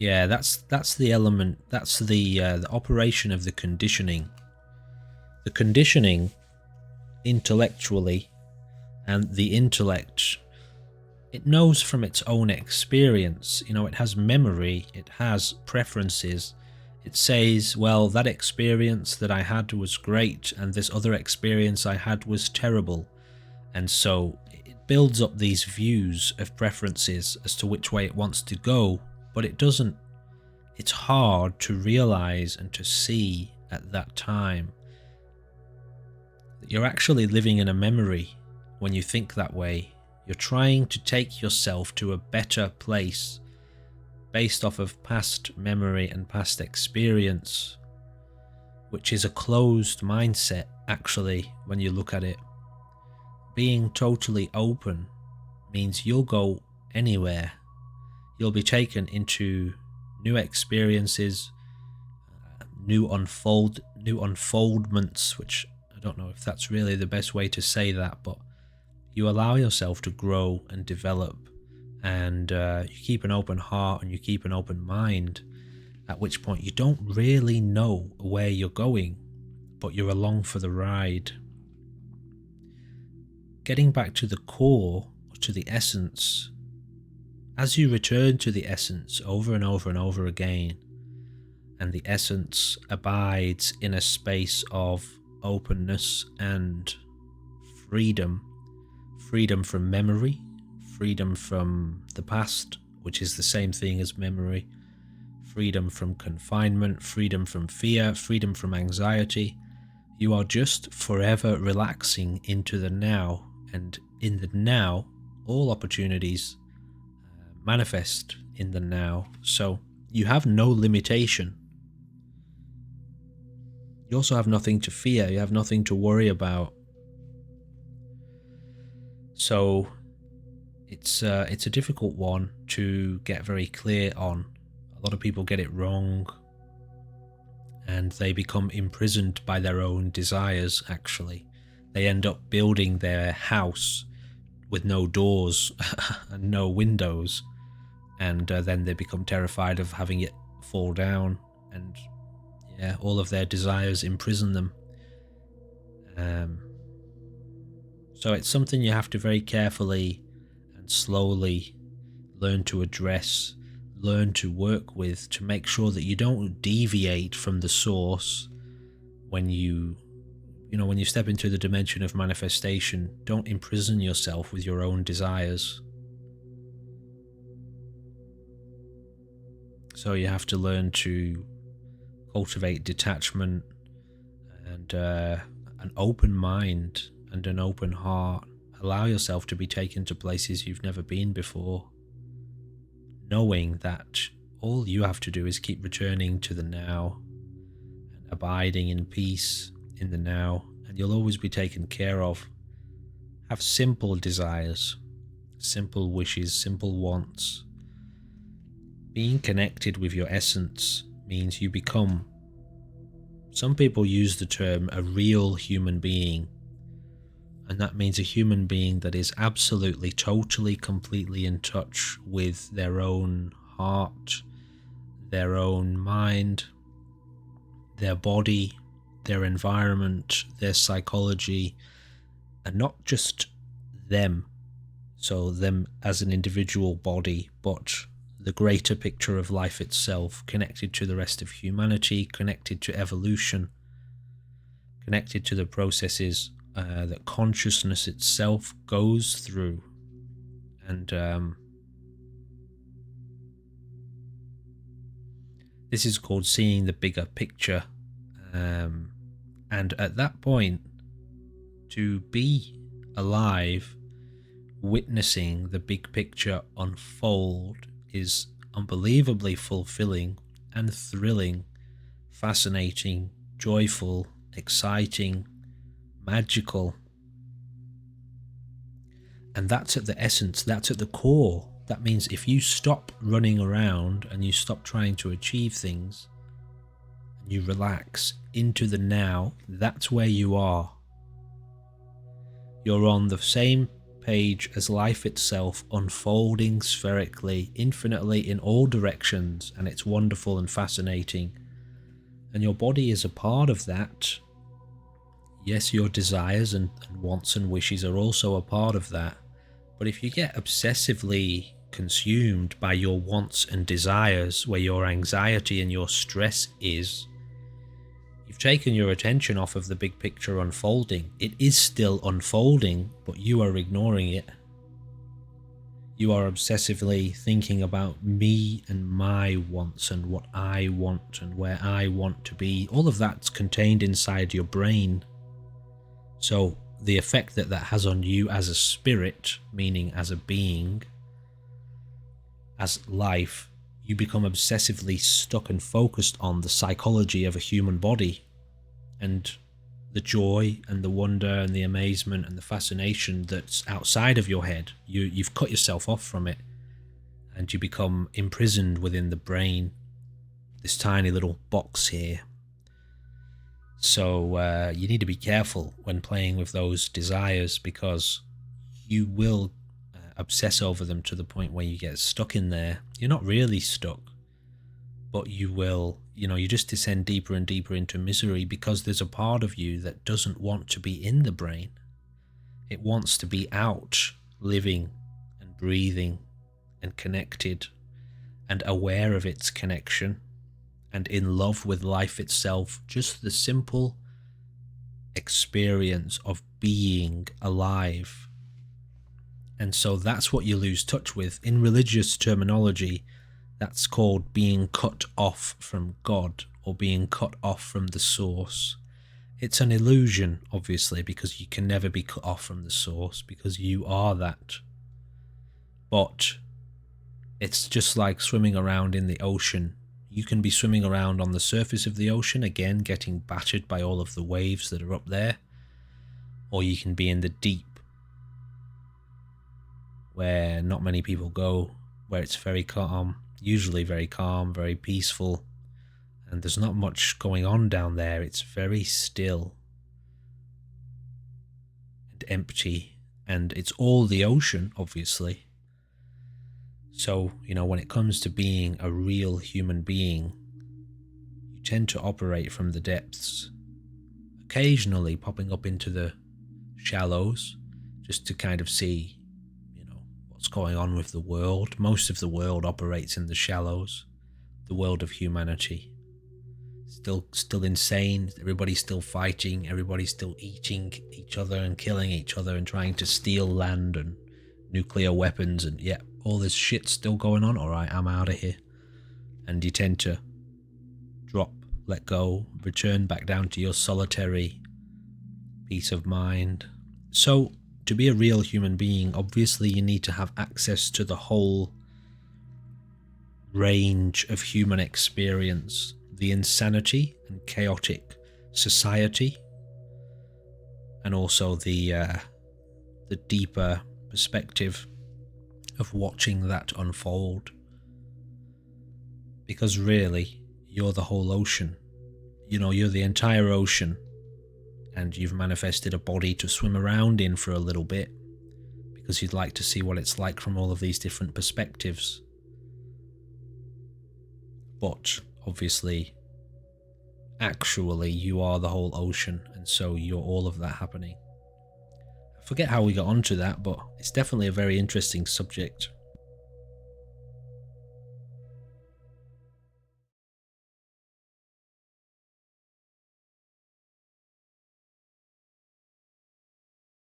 Yeah, that's the element. That's the operation of the conditioning. The conditioning intellectually, and the intellect, it knows from its own experience. You know, it has memory, it has preferences. It says, well, that experience that I had was great, and this other experience I had was terrible. And so it builds up these views of preferences as to which way it wants to go, but it doesn't. It's hard to realize and to see at that time that you're actually living in a memory when you think that way. You're trying to take yourself to a better place based off of past memory and past experience, which is a closed mindset, actually, when you look at it. Being totally open means you'll go anywhere. You'll be taken into new experiences, new unfoldments, which I don't know if that's really the best way to say that, but you allow yourself to grow and develop, and you keep an open heart and you keep an open mind, at which point you don't really know where you're going, but you're along for the ride. Getting back to the core, or to the essence, as you return to the essence over and over and over again, and the essence abides in a space of openness and freedom from memory, freedom from the past, which is the same thing as memory, freedom from confinement, freedom from fear, freedom from anxiety. You are just forever relaxing into the now, and in the now, all opportunities manifest in the now. So you have no limitation. You also have nothing to fear, you have nothing to worry about. So it's a difficult one to get very clear on. A lot of people get it wrong, and they become imprisoned by their own desires, actually. They end up building their house with no doors and no windows, and then they become terrified of having it fall down, and yeah, all of their desires imprison them. So it's something you have to very carefully and slowly learn to address, learn to work with, to make sure that you don't deviate from the source. When you step into the dimension of manifestation, don't imprison yourself with your own desires. So you have to learn to cultivate detachment and an open mind and an open heart. Allow yourself to be taken to places you've never been before, knowing that all you have to do is keep returning to the now and abiding in peace in the now, and you'll always be taken care of. Have simple desires, simple wishes, simple wants. Being connected with your essence means you become, some people use the term, a real human being. And that means a human being that is absolutely, totally, completely in touch with their own heart, their own mind, their body, their environment, their psychology, and not just them, so them as an individual body, but the greater picture of life itself, connected to the rest of humanity, connected to evolution, connected to the processes that consciousness itself goes through. And this is called seeing the bigger picture. And at that point, to be alive, witnessing the big picture unfold is unbelievably fulfilling and thrilling, fascinating, joyful, exciting, magical. And that's at the essence, that's at the core. That means if you stop running around and you stop trying to achieve things, and you relax into the now, that's where you are. You're on the same page as life itself, unfolding spherically, infinitely in all directions, and it's wonderful and fascinating. And your body is a part of that. Yes, your desires and wants and wishes are also a part of that. But if you get obsessively consumed by your wants and desires, where your anxiety and your stress is, you've taken your attention off of the big picture unfolding. It is still unfolding, but you are ignoring it. You are obsessively thinking about me and my wants and what I want and where I want to be. All of that's contained inside your brain. So the effect that has on you as a spirit, meaning as a being, as life, you become obsessively stuck and focused on the psychology of a human body, and the joy and the wonder and the amazement and the fascination that's outside of your head. You've cut yourself off from it, and you become imprisoned within the brain, this tiny little box here. So you need to be careful when playing with those desires, because you will obsess over them to the point where you get stuck in there. You're not really stuck, but you will, you just descend deeper and deeper into misery, because there's a part of you that doesn't want to be in the brain. It wants to be out, living and breathing and connected and aware of its connection and in love with life itself. Just the simple experience of being alive. And so that's what you lose touch with. In religious terminology, that's called being cut off from God, or being cut off from the source. It's an illusion, obviously, because you can never be cut off from the source, because you are that. But it's just like swimming around in the ocean. You can be swimming around on the surface of the ocean, again, getting battered by all of the waves that are up there. Or you can be in the deep, where not many people go, where it's very calm, usually very calm, very peaceful, and there's not much going on down there. It's very still and empty, and it's all the ocean, obviously. So, when it comes to being a real human being, you tend to operate from the depths, occasionally popping up into the shallows, just to kind of see what's going on with the world. Most of the world operates in the shallows, the world of humanity. Still insane, everybody's still fighting, everybody's still eating each other and killing each other and trying to steal land and nuclear weapons, and all this shit's still going on. Alright, I'm out of here. And you tend to drop, let go, return back down to your solitary peace of mind. So, to be a real human being, obviously you need to have access to the whole range of human experience, the insanity and chaotic society, and also the deeper perspective of watching that unfold. Because really, you're the whole ocean. You're the entire ocean. And you've manifested a body to swim around in for a little bit, because you'd like to see what it's like from all of these different perspectives. But obviously, actually, you are the whole ocean, and so you're all of that happening. I forget how we got onto that, but it's definitely a very interesting subject.